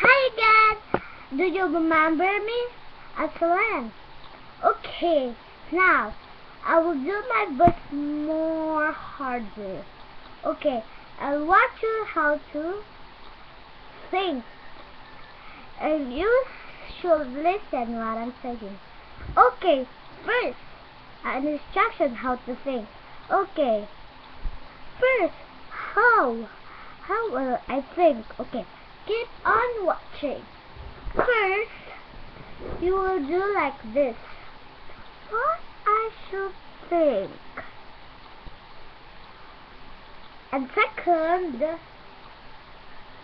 Hi again! Do you remember me? Excellent. Okay, now I will do my best more harder. Okay, I'll watch you how to think. And you should listen what I'm saying. Okay, first, an instruction how to think. Okay, first, how? How will I think? Okay, keep on watching. First, you will do like this. What I should think. And second,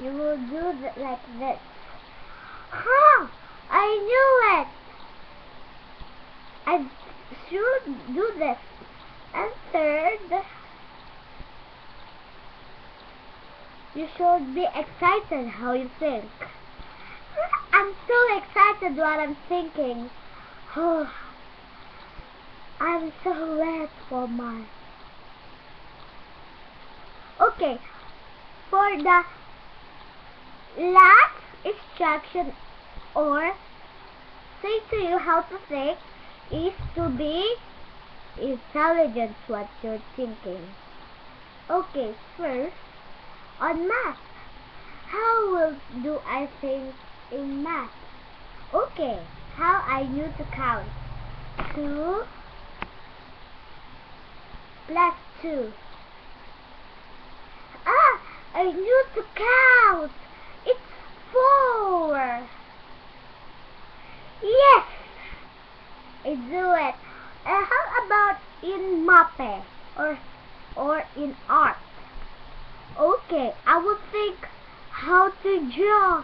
you will do like this. Huh! I knew it! I should do this. And third, you should be excited how you think. I'm so excited what I'm thinking. Oh, I'm so wet for my... Okay, for the last instruction or say to you how to think is to be intelligent what you're thinking. Okay, first, on math. How do I think in math? Okay, how I knew to count. 2 plus 2. Ah, I knew to count. It's 4. Yes, I do it. How about in MAPE or in art? Okay, I will think how to draw.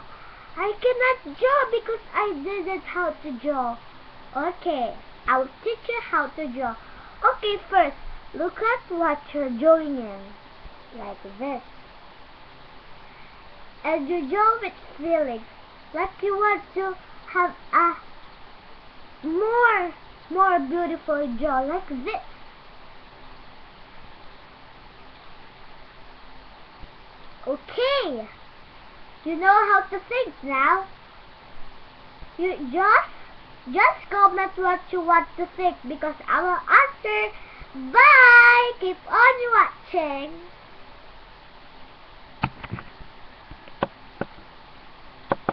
I cannot draw because I didn't how to draw. Okay, I will teach you how to draw. Okay, first, look at what you're drawing in. Like this. And you draw with feelings. Like you want to have a more beautiful draw like this. Okay, you know how to think now. You just comment what you want to think because I will answer. Bye. Keep on watching.